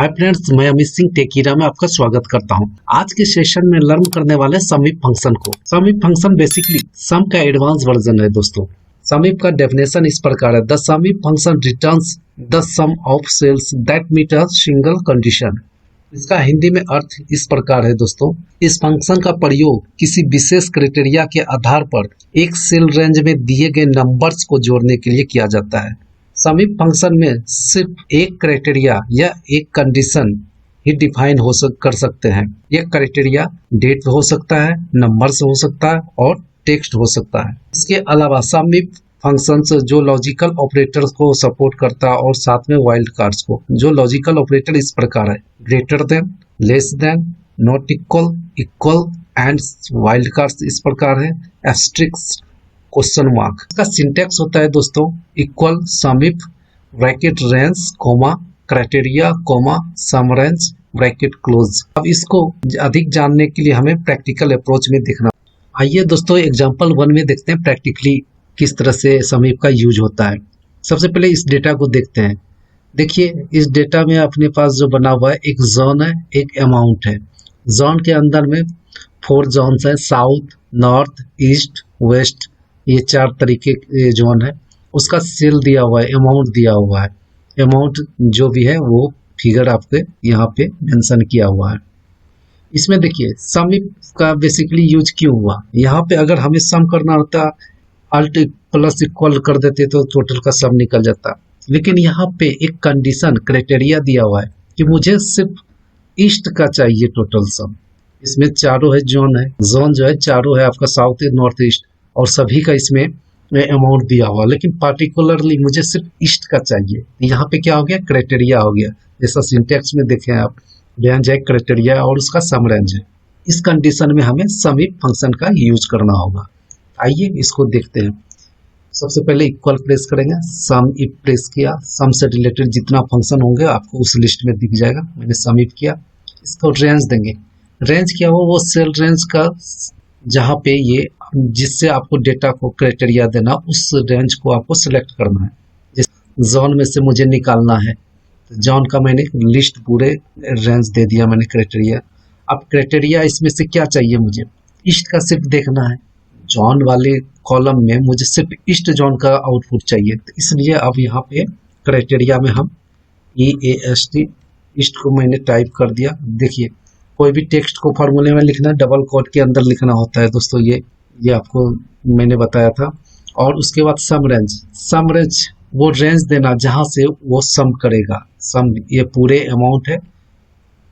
Hi friends, मैं अमित सिंह टेकीरा में आपका स्वागत करता हूं। आज के सेशन में लर्न करने वाले समीप फंक्शन को। समीप फंक्शन बेसिकली सम का एडवांस वर्जन है दोस्तों। समीप का डेफिनेशन इस प्रकार है, the SUMIF function returns the sum of cells that meet a single condition. इसका हिंदी में अर्थ इस प्रकार है दोस्तों, इस फंक्शन का प्रयोग किसी विशेष क्राइटेरिया के आधार पर एक सेल रेंज में दिए गए नंबर्स को जोड़ने के लिए किया जाता है। समीप फंक्शन में सिर्फ एक क्राइटेरिया या एक कंडीशन ही डिफाइन कर सकते हैं। यह क्राइटेरिया डेट हो सकता है, नंबर्स हो सकता है और टेक्स्ट हो सकता है। इसके अलावा समीप फंक्शंस जो लॉजिकल ऑपरेटर्स को सपोर्ट करता है और साथ में वाइल्ड कार्ड्स को। जो लॉजिकल ऑपरेटर इस प्रकार है, greater than, less than, not equal, equal and wild cards इस प्रकार है, एस्ट्रिक्स, क्वेश्चन मार्क। इसका सिंटेक्स होता है दोस्तों, equal SUMIF bracket range comma criteria comma sum range bracket close. अब इसको अधिक जानने के लिए हमें प्रैक्टिकल अप्रोच में देखना। आइए दोस्तों एग्जांपल 1 में देखते हैं प्रैक्टिकली किस तरह से समीप का यूज होता है। सबसे पहले इस डेटा को देखते हैं। देखिए इस डेटा में अपने पास जो बना हुआ है, एक जोन है, एक अमाउंट है। जोन के अंदर में 4 जोन्स है, साउथ, नॉर्थ, ईस्ट, वेस्ट, ये 4 तरीके के जोन है। उसका सेल दिया हुआ है, अमाउंट दिया हुआ है। अमाउंट जो भी है वो फिगर आपके यहाँ पे मेंशन किया हुआ है। इसमें देखिए समीप का बेसिकली यूज क्यों हुआ। यहाँ पे अगर हमें सम करना होता, अल्ट प्लस इक्वल कर देते तो टोटल का सम निकल जाता। लेकिन यहाँ पे एक कंडीशन क्राइटेरिया दिया हुआ है कि मुझे सिर्फ ईस्ट का चाहिए टोटल सम। इसमें चारों है जोन जो है चारों है आपका, साउथ, नॉर्थ, ईस्ट और सभी का इसमें अमाउंट दिया हुआ, लेकिन पार्टिकुलरली मुझे सिर्फ ईस्ट का चाहिए। यहाँ पे क्या हो गया, क्राइटेरिया हो गया। जैसा सिंटेक्स में देखें आप, रेंज है, क्राइटेरिया और उसका सम रेंज है। इस कंडीशन में हमें समीप फंक्शन का यूज करना होगा। आइए इसको देखते हैं। सबसे पहले इक्वल प्रेस करेंगे, सम इफ प्रेस किया, सम से रिलेटेड जितना फंक्शन होंगे आपको उस लिस्ट में दिख जाएगा। मैंने सम इफ किया, इसको रेंज देंगे। रेंज क्या हो, वो सेल रेंज का जहाँ पे ये जिससे आपको डेटा को क्राइटेरिया देना, उस रेंज को आपको सिलेक्ट करना है। जैसे जोन में से मुझे निकालना है, तो जोन का मैंने लिस्ट पूरे रेंज दे दिया मैंने क्राइटेरिया। अब क्राइटेरिया इसमें से क्या चाहिए, मुझे ईस्ट का सिर्फ देखना है। जोन वाले कॉलम में मुझे सिर्फ ईस्ट जोन का आउटपुट चाहिए, तो इसलिए अब यहाँ पे क्राइटेरिया में हम EAST ईस्ट को मैंने टाइप कर दिया। देखिए कोई भी टेक्स्ट को फॉर्मूले में लिखना, डबल कोट के अंदर लिखना होता है दोस्तों, ये आपको मैंने बताया था। और उसके बाद सम रेंज वो रेंज देना जहां से वो सम करेगा। सम ये पूरे अमाउंट है,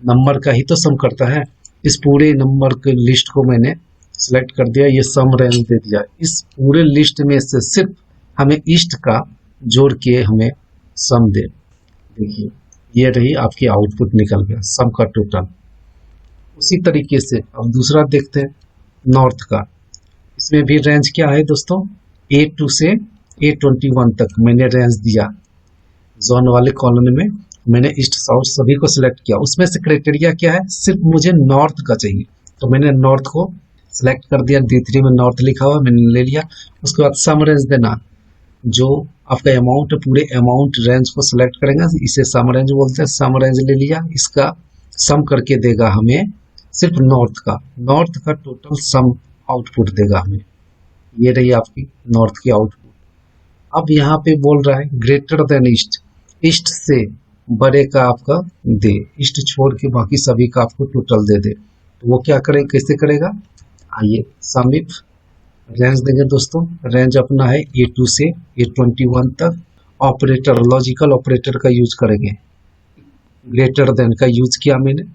नंबर का ही तो सम करता है। इस पूरे नंबर के लिस्ट को मैंने सिलेक्ट कर दिया, ये सम रेंज दे दिया। इस पूरे लिस्ट में से सिर्फ हमें ईस्ट का जोड़ के हमें सम दे। देखिए ये रही आपकी आउटपुट, निकल गया सम का टोटल। उसी तरीके से अब दूसरा देखते हैं, नॉर्थ का। इसमें भी रेंज क्या है दोस्तों, A2 से A21 तक मैंने रेंज दिया। जोन वाले कॉलम में मैंने ईस्ट साउथ सभी को सिलेक्ट किया। उसमें से क्राइटेरिया क्या है, सिर्फ मुझे नॉर्थ का चाहिए, तो मैंने नॉर्थ को सिलेक्ट कर दिया। D3 में नॉर्थ लिखा हुआ मैंने ले लिया। उसके बाद सम रेंज देना, जो आपका अमाउंट है पूरे अमाउंट रेंज को सिलेक्ट करेंगे, इसे सम रेंज बोलते हैं। सम रेंज ले लिया, इसका सम करके देगा हमें सिर्फ नॉर्थ का टोटल सम आउटपुट देगा हमें। ये रही आपकी नॉर्थ की आउटपुट। अब यहाँ पे बोल रहा है ग्रेटर देन ईस्ट, ईस्ट से बड़े का आपका दे, ईस्ट छोड़ के बाकी सभी का आपको टोटल दे दे। तो वो क्या करे, कैसे करेगा, आइए समीप रेंज देंगे दोस्तों। रेंज अपना है A2 से A21 तक। ऑपरेटर, लॉजिकल ऑपरेटर का यूज करेंगे। ग्रेटर देन का यूज किया मैंने।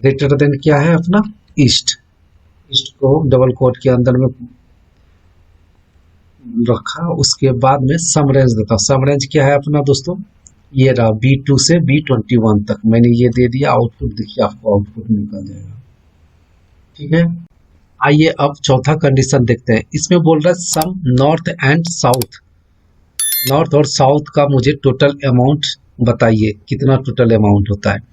ग्रेटर देन क्या है अपना, ईस्ट को डबल कोट के अंदर में रखा। उसके बाद में सम रेंज देता। सम रेंज क्या है अपना दोस्तों, ये रहा B2 से B21 तक मैंने ये दे दिया। आउटपुट देखिए आपको आउटपुट निकल जाएगा। ठीक है, आइए अब चौथा कंडीशन देखते हैं। इसमें बोल रहा है सम नॉर्थ एंड साउथ। नॉर्थ और साउथ का मुझे टोटल अमाउंट बताइए, कितना टोटल अमाउंट होता है।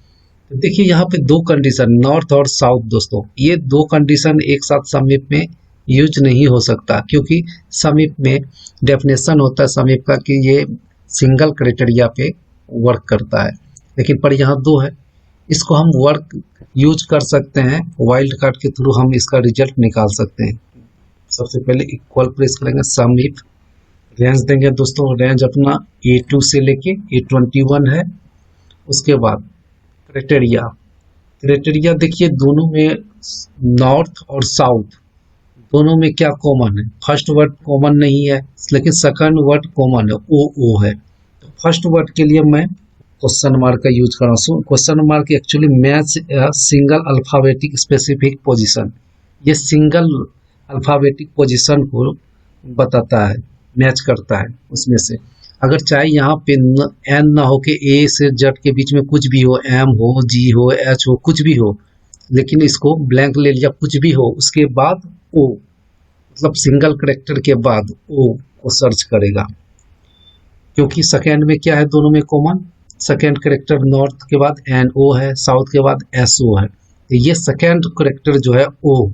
तो देखिए यहाँ पे 2 कंडीशन, नॉर्थ और साउथ दोस्तों, ये 2 कंडीशन एक साथ समीप में यूज नहीं हो सकता, क्योंकि समीप में डेफिनेशन होता है समीप का कि ये सिंगल क्राइटेरिया पे वर्क करता है। लेकिन पर यहाँ 2 है, इसको हम वर्क यूज कर सकते हैं, वाइल्ड कार्ड के थ्रू हम इसका रिजल्ट निकाल सकते हैं। सबसे पहले इक्वल प्रेस करेंगे, सम इफ रेंज देंगे दोस्तों, रेंज अपना A2 से लेके A21 है। उसके बाद क्राइटेरिया, क्राइटेरिया देखिए दोनों में नॉर्थ और साउथ दोनों में क्या कॉमन है, फर्स्ट वर्ड कॉमन नहीं है लेकिन सेकंड वर्ड कॉमन है, ओ है। तो फर्स्ट वर्ड के लिए मैं क्वेश्चन मार्क का यूज कर रहा हूँ। Question mark actually match single alphabetic specific position, ये सिंगल अल्फाबेटिक पोजीशन को बताता है, मैच करता है उसमें से। अगर चाहे यहाँ पे एन ना हो के ए से जेड के बीच में कुछ भी हो, एम हो, जी हो, एच हो, कुछ भी हो, लेकिन इसको ब्लैंक ले लिया, कुछ भी हो, उसके बाद ओ, मतलब सिंगल करेक्टर के बाद ओ को सर्च करेगा, क्योंकि सेकेंड में क्या है दोनों में कॉमन, सेकेंड करेक्टर नॉर्थ के बाद एन ओ है, साउथ के बाद एस ओ है, तो ये सेकेंड करेक्टर जो है ओ।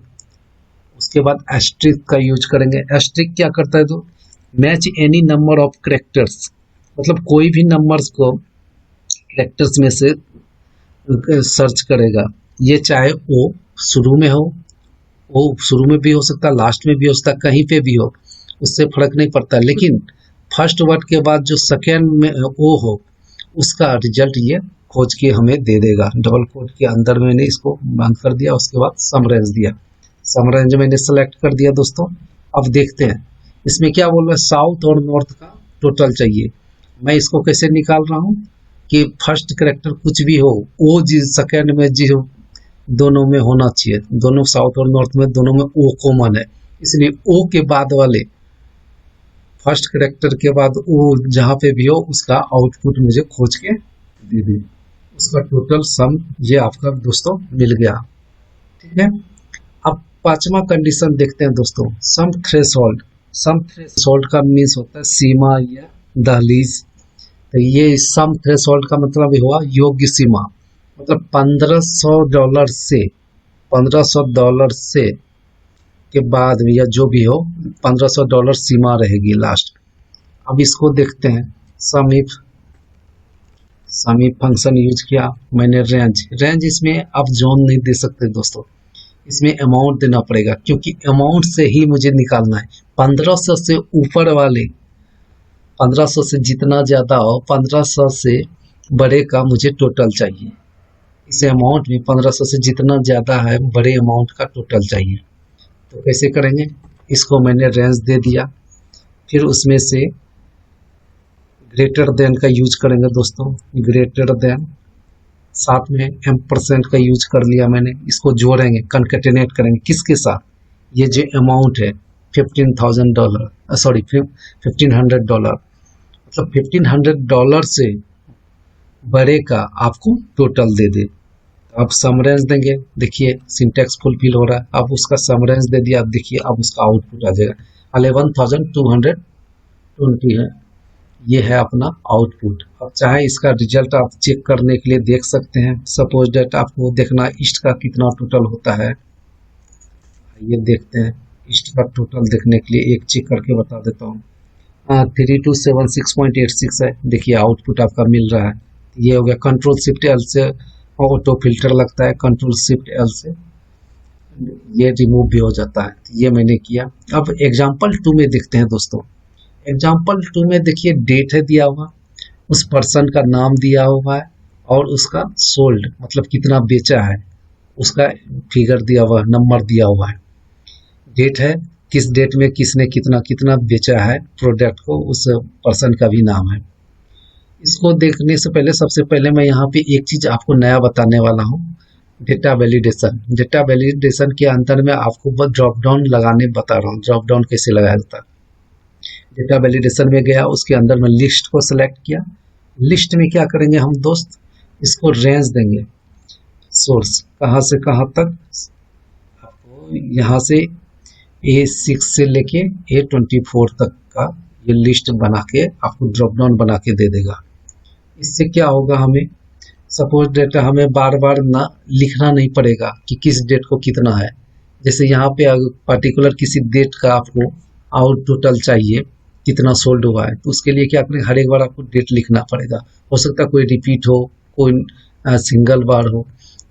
उसके बाद एस्ट्रिक का यूज करेंगे। एस्ट्रिक क्या करता है तो match any number of characters, मतलब कोई भी नंबर्स को करेक्टर्स में से सर्च करेगा। ये चाहे ओ शुरू में हो, ओ शुरू में भी हो सकता है, लास्ट में भी हो सकता है, कहीं पे भी हो, उससे फर्क नहीं पड़ता, लेकिन फर्स्ट वर्ड के बाद जो सेकेंड में ओ हो उसका रिजल्ट ये खोज के हमें दे देगा। डबल कोट के अंदर मैंने इसको बंद कर दिया, उसके बाद सम रेंज दिया, सम रेंज मैंने सेलेक्ट कर दिया दोस्तों। अब देखते हैं इसमें क्या बोल रहा है, साउथ और नॉर्थ का टोटल चाहिए। मैं इसको कैसे निकाल रहा हूँ कि फर्स्ट करेक्टर कुछ भी हो, ओ जी सेकेंड में जी हो, दोनों में होना चाहिए, दोनों साउथ और नॉर्थ में दोनों में ओ कॉमन है, इसलिए ओ के बाद वाले फर्स्ट करेक्टर के बाद ओ जहाँ पे भी हो उसका आउटपुट मुझे खोज के दे दे। उसका टोटल सम ये आपका दोस्तों मिल गया, ठीक है। अब पांचवा कंडीशन देखते हैं दोस्तों, सम थ्रेशोल्ड। सम थ्रेशोल्ड का मीन्स होता है सीमा या दहलीज। तो ये सम थ्रेशोल्ड का मतलब हुआ योग्य सीमा, मतलब $1500 से के बाद या जो भी हो $1500 सीमा रहेगी लास्ट। अब इसको देखते हैं, सम इफ फंक्शन यूज किया मैंने, रेंज इसमें आप जोन नहीं दे सकते दोस्तों, इसमें अमाउंट देना पड़ेगा, क्योंकि अमाउंट से ही मुझे निकालना है। 1500 से ऊपर वाले, 1500 से जितना ज़्यादा हो, 1500 से बड़े का मुझे टोटल चाहिए। इस अमाउंट में 1500 से जितना ज़्यादा है बड़े अमाउंट का टोटल चाहिए। तो कैसे करेंगे, इसको मैंने रेंज दे दिया, फिर उसमें से ग्रेटर देन का यूज करेंगे दोस्तों, ग्रेटर देन, साथ में एम्परसेंट का यूज कर लिया मैंने। इसको जोड़ेंगे, कनकटेनेट करेंगे किसके साथ, ये जो अमाउंट है $15,000, सॉरी $1500, मतलब $1500 से बड़े का आपको टोटल दे दे। अब सम रेंज देंगे, देखिए सिंटैक्स फुलफिल हो रहा है। अब उसका सम रेंज दे दिया, अब देखिए अब उसका आउटपुट आ जाएगा 11,220 है, ये है अपना आउटपुट। अब चाहे इसका रिजल्ट आप चेक करने के लिए देख सकते हैं। सपोज डेट आपको देखना ईस्ट का कितना टोटल होता है, ये देखते हैं। ईस्ट का टोटल देखने के लिए एक चेक करके बता देता हूँ, 3276.86 है, देखिए आउटपुट आपका मिल रहा है। ये हो गया, कंट्रोल शिफ्ट एल से ऑटो फिल्टर लगता है, कंट्रोल शिफ्ट एल से ये रिमूव भी हो जाता है, ये मैंने किया। अब एग्जाम्पल 2 में देखते हैं दोस्तों। एग्जाम्पल 2 में देखिए डेट है दिया हुआ, उस पर्सन का नाम दिया हुआ है और उसका सोल्ड मतलब कितना बेचा है उसका फिगर दिया हुआ है, नंबर दिया हुआ है। डेट है, किस डेट में किसने कितना कितना बेचा है प्रोडक्ट को, उस पर्सन का भी नाम है। इसको देखने से पहले सबसे पहले मैं यहाँ पे एक चीज आपको नया बताने वाला हूँ, डेटा वैलिडेशन। डेटा वैलिडेशन के अंदर में आपको ड्रॉप डाउन लगाने बता रहा हूँ, ड्रॉप डाउन कैसे लगाया जाता है। डेटा वैलिडेशन में गया, उसके अंदर में लिस्ट को सिलेक्ट किया। लिस्ट में क्या करेंगे हम दोस्त, इसको रेंज देंगे, सोर्स कहाँ से कहाँ तक, आपको यहाँ से A6 से लेके A24 तक का ये लिस्ट बना के आपको ड्रॉप डाउन बना के दे देगा। इससे क्या होगा, हमें सपोज डेटा हमें बार बार ना लिखना नहीं पड़ेगा कि किस डेट को कितना है। जैसे यहाँ पे पर्टिकुलर किसी डेट का आपको आउट टोटल चाहिए कितना सोल्ड हुआ है, तो उसके लिए क्या करें, हर एक बार आपको डेट लिखना पड़ेगा। हो सकता है कोई रिपीट हो, कोई सिंगल बार हो,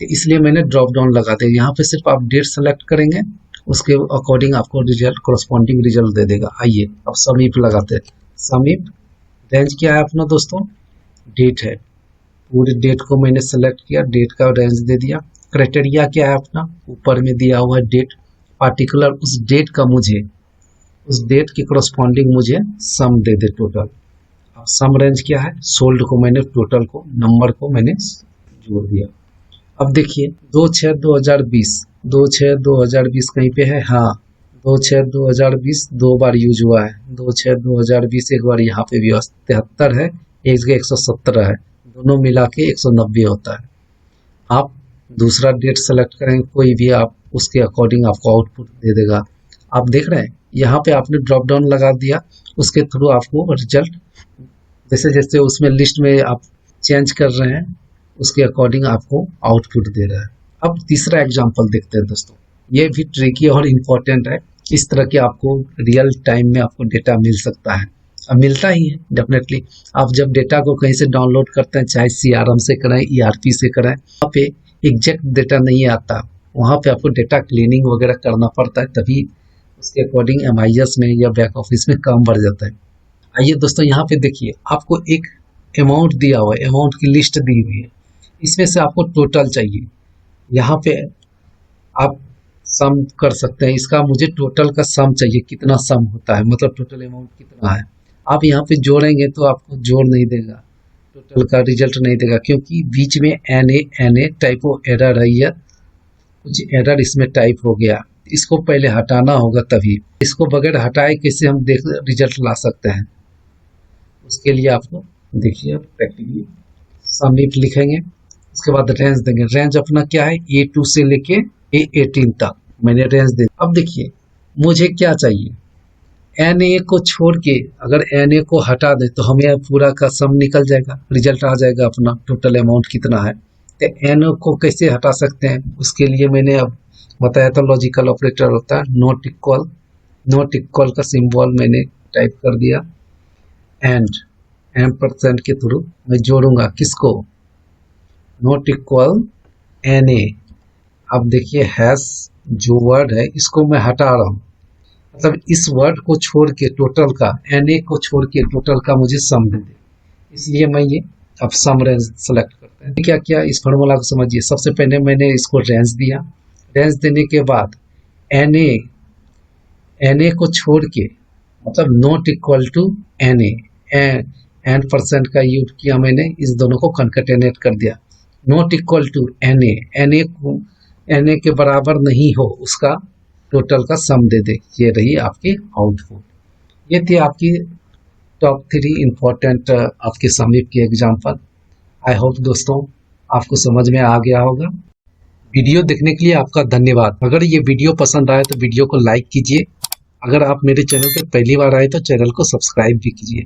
तो इसलिए मैंने ड्रॉप डाउन लगा दिया। यहाँ पे सिर्फ आप डेट सेलेक्ट करेंगे, उसके अकॉर्डिंग आपको रिजल्ट कॉरस्पॉन्डिंग रिजल्ट दे देगा। आइए अब समीप लगाते हैं। समीप रेंज क्या है अपना दोस्तों, डेट है, पूरे डेट को मैंने सेलेक्ट किया, डेट का रेंज दे दिया। क्राइटेरिया क्या है अपना, ऊपर में दिया हुआ है डेट, पार्टिकुलर उस डेट का मुझे, उस डेट के कॉरस्पॉन्डिंग मुझे सम दे दे टोटल। अब सम रेंज क्या है, सोल्ड को मैंने टोटल को नंबर को मैंने जोड़ दिया। अब देखिए 2/6/2020, 2/6/2020 कहीं पे है, हाँ 2/6/2020 दो बार यूज हुआ है। 2/6/2020 एक बार यहाँ पे भी 73 है, एक जगह 117 है, दोनों मिला के 190 होता है। आप दूसरा डेट सेलेक्ट करेंगे कोई भी, आप उसके अकॉर्डिंग आपको आउटपुट दे देगा। आप देख रहे हैं यहाँ पे आपने ड्रॉप डाउन लगा दिया, उसके थ्रू आपको रिजल्ट जैसे जैसे उसमें लिस्ट में आप चेंज कर रहे हैं उसके अकॉर्डिंग आपको आउटपुट दे रहा है। अब तीसरा एग्जांपल देखते हैं दोस्तों, ये भी ट्रिकी और इम्पोर्टेंट है। इस तरह के आपको रियल टाइम में आपको डेटा मिल सकता है, अब मिलता ही है डेफिनेटली। आप जब डेटा को कहीं से डाउनलोड करते हैं, चाहे CRM से करें, ERP से करें, वहाँ पे एग्जैक्ट डेटा नहीं आता, वहाँ पे आपको डेटा क्लीनिंग वगैरह करना पड़ता है, तभी उसके अकॉर्डिंग MIS में या बैक ऑफिस में काम बढ़ जाता है। आइए दोस्तों यहाँ पे देखिए, आपको एक अमाउंट दिया हुआ है, अमाउंट की लिस्ट दी हुई है, इसमें से आपको टोटल चाहिए। यहाँ पे आप सम कर सकते हैं, इसका मुझे टोटल का सम चाहिए, कितना सम होता है, मतलब टोटल अमाउंट कितना है। आप यहाँ पे जोड़ेंगे तो आपको जोड़ नहीं देगा, टोटल का रिजल्ट नहीं देगा, क्योंकि बीच में NA टाइपो एरर है, या कुछ एरर इसमें टाइप हो गया, इसको पहले हटाना होगा, तभी इसको बगैर हटाए कैसे हम देख रिजल्ट ला सकते हैं। उसके लिए आपको देखिए प्रैक्टिकली समीप लिखेंगे, उसके बाद रेंज देंगे। रेंज अपना क्या है, A2 से लेके A18 तक मैंने रेंज दे। अब देखिए मुझे क्या चाहिए, NA को छोड़ के अगर NA को हटा दे तो हमें पूरा का सम निकल जाएगा, रिजल्ट आ जाएगा अपना टोटल अमाउंट कितना है। तो NA को कैसे हटा सकते हैं, उसके लिए मैंने अब बताया था लॉजिकल ऑपरेटर होता है नॉट इक्वल, नॉट इक्वल का सिंबल मैंने टाइप कर दिया, एंड % के थ्रू मैं जोड़ूंगा किसको, नॉट इक्वल NA। अब देखिए हैश जो वर्ड है इसको मैं हटा रहा हूँ, मतलब इस वर्ड को छोड़ के टोटल का, NA को छोड़ के टोटल का मुझे सम दे दे, इसलिए मैं ये अब सम रेंज सेलेक्ट करते हैं। क्या क्या इस फॉर्मूला को समझिए। सबसे पहले मैंने इसको रेंज दिया, रेंज देने के बाद NA को छोड़ के, मतलब not equal to NA, and % का यूज किया मैंने, इस दोनों को कॉन्केटेनेट कर दिया। नॉट इक्वल टू NA के बराबर नहीं हो उसका टोटल का सम दे दे, ये रही आपकी आउटपुट। ये थी आपकी टॉप 3 इंपॉर्टेंट आपके समीप के एग्जाम्पल। आई होप दोस्तों आपको समझ में आ गया होगा। वीडियो देखने के लिए आपका धन्यवाद। अगर ये वीडियो पसंद आए तो वीडियो को लाइक कीजिए, अगर आप मेरे चैनल पर पहली बार आए तो चैनल को सब्सक्राइब भी कीजिए।